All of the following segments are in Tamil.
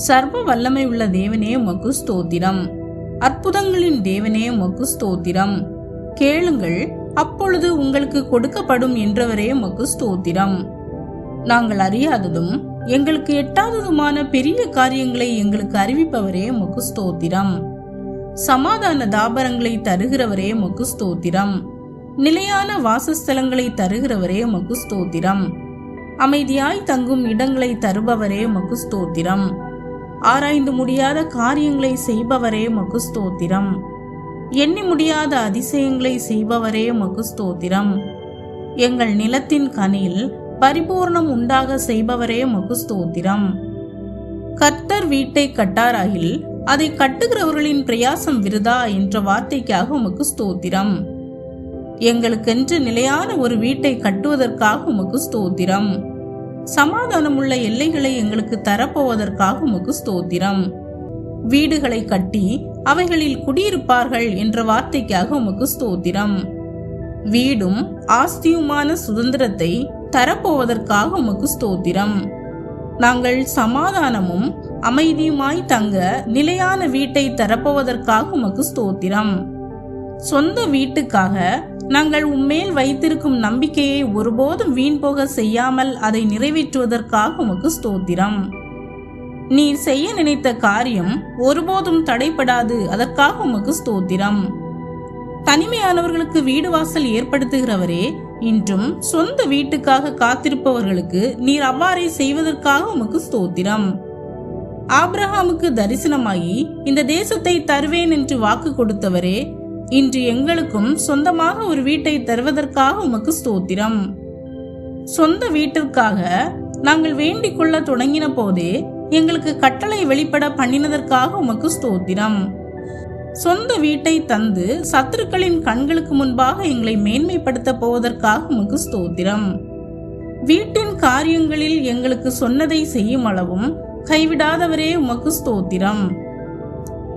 சர்வ வல்லமை உள்ள தேவனே உமக்கு ஸ்தோத்திரம். அற்புதங்களின் தேவனே உமக்கு ஸ்தோத்திரம். கேளுங்கள், அப்பொழுது உங்களுக்கு கொடுக்கப்படும் என்றவரே உமக்கு ஸ்தோத்திரம். நாங்கள் அறியாததும் எங்களுக்கு எட்டாததுமான பெரிய காரியங்களை எங்களுக்கு அறிவிப்பவரே உமக்கு ஸ்தோத்திரம். சமாதான தாபரங்களை தருகிறவரே உமக்கு ஸ்தோத்திரம். நிலையான வாசஸ்தலங்களை தருகிறவரே உமக்கு ஸ்தோத்திரம். அமைதியாய் தங்கும் இடங்களை தருபவரே உமக்கு ஸ்தோத்திரம். ஆராய்ந்து முடியாத காரியங்களை செய்பவரே உமக்கு ஸ்தோத்திரம். எண்ணி முடியாத அதிசயங்களை செய்பவரே உமக்கு ஸ்தோத்திரம். எங்கள் நிலத்தின் கனியில் பரிபூர்ணம் உண்டாக செய்பவரே உமக்கு ஸ்தோத்திரம். கர்த்தர் வீட்டை கட்டாராகில் அதை கட்டுகிறவர்களின் பிரயாசம் விருதா என்ற வார்த்தைக்காக உமக்கு ஸ்தோத்திரம். எங்களுக்கென்று நிலையான ஒரு வீட்டை கட்டுவதற்காக உமக்கு ஸ்தோத்திரம். சமாதானமுள்ள எல்லைகளை எங்களுக்கு தரப்போவதற்காக உமக்கு ஸ்தோத்திரம். வீடுகளை கட்டி அவைகளில் குடியிருப்பார்கள் என்ற வார்த்தைக்காக உமக்கு ஸ்தோத்திரம். வீடும் ஆஸ்தியுமான சுதந்திரத்தை தரப்போவதற்காக உமக்கு ஸ்தோத்திரம். நாங்கள் சமாதானமும் அமைதியுமாய் தங்க நிலையான வீட்டை தரப்போவதற்காக உமக்கு ஸ்தோத்திரம். சொந்த வீட்டுக்காக நாங்கள் உம்மேல் வைத்திருக்கும் நம்பிக்கையை ஒருபோதும் வீண் போக செய்யாமல் அதை நிறைவேற்றுவதற்காக உமக்கு ஸ்தோத்திரம். நீர் செய்ய நினைத்த காரியம் ஒருபோதும் தடைபடாது, அதற்காக உமக்கு ஸ்தோத்திரம். தனிமையானவர்களுக்கு வீடு வாசல் ஏற்படுத்துகிறவரே, இன்றும் சொந்த வீட்டுக்காக காத்திருப்பவர்களுக்கு நீர் அவ்வாறே செய்வதற்காக உமக்கு ஸ்தோத்திரம். ஆபிரகாமுக்கு தரிசனமாகி இந்த தேசத்தை தருவேன் என்று வாக்கு கொடுத்தவரே, இன்று எங்களுக்கும் சொந்தமாக ஒரு வீட்டை தருவதற்காக உமக்கு ஸ்தோத்திரம். சொந்த வீட்டிற்காக நாங்கள் வேண்டிக் கொள்ள தொடங்கின போதே எங்களுக்கு கட்டளை வெளிப்பட பண்ணினதற்காக உமக்கு ஸ்தோத்திரம். சொந்த வீட்டை தந்து சத்துருக்களின் கண்களுக்கு முன்பாக எங்களை மேன்மைப்படுத்த போவதற்காக உமக்கு ஸ்தோத்திரம். வீட்டின் காரியங்களில் எங்களுக்கு சொன்னதை செய்யும் அளவும் கைவிடாதவரே உமக்கு ஸ்தோத்திரம்.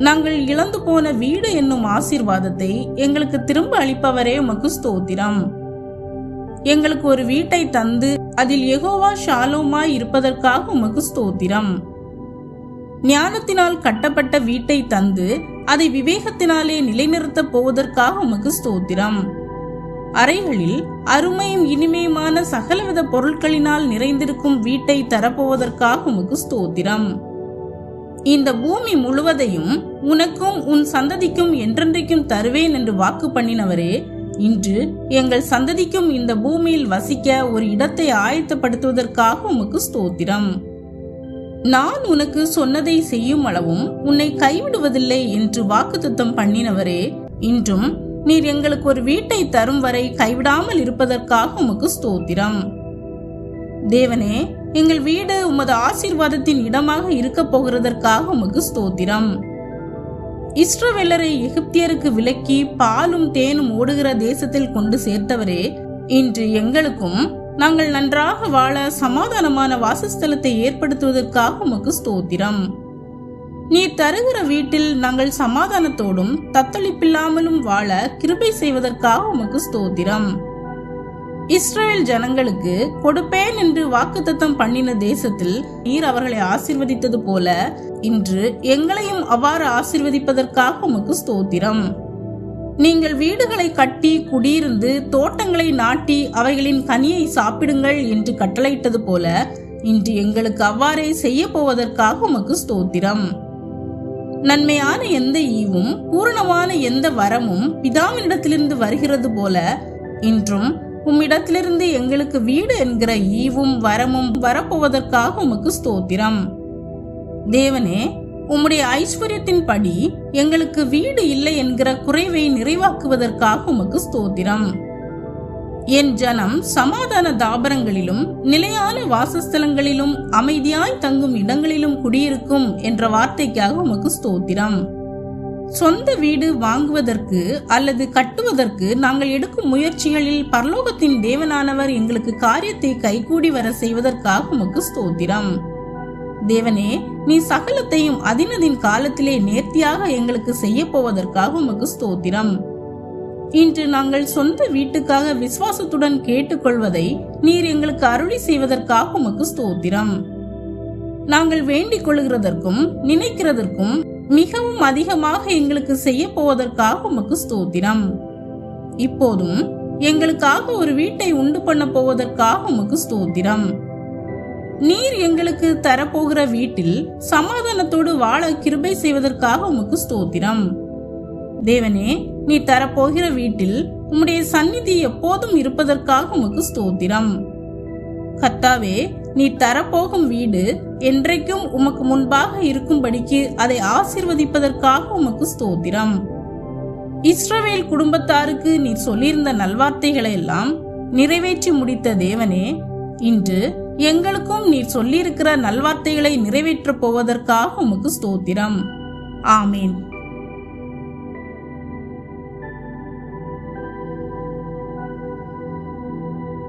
நாங்கள் இழந்து போன வீடு என்னும் ஆசீர்வாதத்தை எங்களுக்கு திரும்ப அளிப்பவரே உமக்கு ஸ்தோத்திரம். எங்களுக்கு ஒரு வீட்டை தந்து அதில் யெகோவா ஷாலோமாய் இருப்பதற்காக உமக்கு ஸ்தோத்திரம். ஞானத்தினால் கட்டப்பட்ட வீட்டை தந்து அதை விவேகத்தினாலே நிலைநிறுத்த போவதற்காக உமக்கு ஸ்தோத்திரம். அறைகளில் அருமையும் இனிமையுமான சகலவித பொருட்களினால் நிறைந்திருக்கும் வீட்டை தரப்போவதற்காக உமக்கு ஸ்தோத்திரம். இந்த பூமி முழுவதையும் உனக்கும் உன் சந்ததிக்கும் என்றென்றைக்கும் தருவேன் என்று வாக்கு பண்ணினவரே, இன்று எங்கள் சந்ததிக்கும் இந்த பூமியில் வசிக்க ஒரு இடத்தை ஆயத்தப்படுத்துவதற்காக உமக்கு ஸ்தோத்திரம். நான் உனக்கு சொன்னதை செய்யும் அளவும் உன்னை கைவிடுவதில்லை என்று வாக்குத்தத்தம் பண்ணினவரே, இன்றும் நீர் எங்களுக்கு ஒரு வீட்டை தரும் வரை கைவிடாமல் இருப்பதற்காக உமக்கு ஸ்தோத்திரம். தேவனே, எங்கள் வீடு உமது ஆசீர்வாதத்தின் இடமாக இருக்க போகிறதற்காக உமக்கு ஸ்தோத்திரம். இஸ்ரவேலரை எகிப்தியருக்கு விலக்கி பாலும் தேனும் ஓடுகிற தேசத்தில் கொண்டு சேர்த்தவரே, இன்று எங்களுக்கும் நாங்கள் நன்றாக வாழ சமாதானமான வாசஸ்தலத்தை ஏற்படுத்துவதற்காக உமக்கு ஸ்தோத்திரம். நீர் தருகிற வீட்டில் நாங்கள் சமாதானத்தோடும் தத்தளிப்பில்லாமலும் வாழ கிருபை செய்வதற்காக உமக்கு ஸ்தோத்திரம். இஸ்ரவேல் ஜனங்களுக்கு கொடுப்பேன் என்று வாக்குத்தத்தம் பண்ணின தேசத்தில் நீர் அவர்களை ஆசீர்வதித்தது போல இன்று எங்களையும் அவ்வாறு ஆசீர்வதிப்பதற்காக உமக்கு ஸ்தோத்திரம். நீங்கள் வீடுகளை கட்டி குடியிருந்து தோட்டங்களை நாட்டி அவைகளின் கனியை சாப்பிடுங்கள் என்று கட்டளையிட்டது போல இன்று எங்களுக்கு அவ்வாறே செய்ய போவதற்காக உமக்கு ஸ்தோத்திரம். நன்மையான எந்த ஈவும் பூரணமான எந்த வரமும் பிதாவினிடத்திலிருந்து வருகிறது போல இன்றும் உம்மிடத்திலிருந்து எங்களுக்கு வீடு என்கிற ஈவும் வரமும் வரப்போவதற்காக உமக்கு ஸ்தோத்திரம். தேவனே, உம்முடைய ஐஸ்வர்யத்தின் படி எங்களுக்கு வீடு இல்லை என்கிற குறைவை நிறைவாக்குவதற்காக உமக்கு ஸ்தோத்திரம். என் ஜனம் சமாதான தாபரங்களிலும் நிலையான வாசஸ்தலங்களிலும் அமைதியாய் தங்கும் இடங்களிலும் குடியிருக்கும் என்ற வார்த்தைக்காக உமக்கு ஸ்தோத்திரம். சொந்த வீடு வாங்குவதற்கு அல்லது கட்டுவதற்கு நாங்கள் எடுக்கும் முயற்சிகளில் பரலோகத்தின் தேவனானவர் எங்களுக்கு காரியத்தை கைகூடி வர செய்வதற்காக உமக்கு ஸ்தோத்திரம். தேவனே, நீ சகலத்தையும் அதினதின் காலத்திலே நேர்த்தியாக எங்களுக்கு செய்ய போவதற்காக உமக்கு ஸ்தோத்திரம். இன்று நாங்கள் சொந்த வீட்டுக்காக விசுவாசத்துடன் கேட்டுக்கொள்வதை நீர் எங்களுக்கு அருளி செய்வதற்காக உமக்கு ஸ்தோத்திரம். நாங்கள் வேண்டிக் கொள்கிறதற்கும் நினைக்கிறதற்கும் மிகவும் அதிகமாக எங்களுக்கு செய்ய போவதற்காக உமக்கு ஸ்தோத்திரம். இப்போதும் எங்களுக்காக ஒரு வீட்டை உண்டு பண்ண போவதற்காக உமக்கு ஸ்தோத்திரம். நீர் எங்களுக்கு தரப்போகிற வீட்டில் சமாதானத்தோடு வாழ கிருபை செய்வதற்காக உமக்கு ஸ்தோத்திரம். தேவனே, நீ தரப்போகிற வீட்டில் உம்முடைய சந்நிதி எப்போதும் இருப்பதற்காக உமக்கு ஸ்தோத்திரம். கர்த்தாவே, நீ தரப்போகும் வீடு என்றைக்கும் உமக்கு முன்பாக இருக்கும்படிக்கு அதை ஆசீர்வதிப்பதற்காக உமக்கு ஸ்தோத்திரம். இஸ்ரவேல் குடும்பத்தாருக்கு நீர் சொல்லியிருந்த நல்வார்த்தைகளை எல்லாம் நிறைவேற்றி முடித்த தேவனே, இன்று எங்களுக்கும் நீர் சொல்லியிருக்கிற நல்வார்த்தைகளை நிறைவேற்றப் போவதற்காக உமக்கு ஸ்தோத்திரம். ஆமேன்.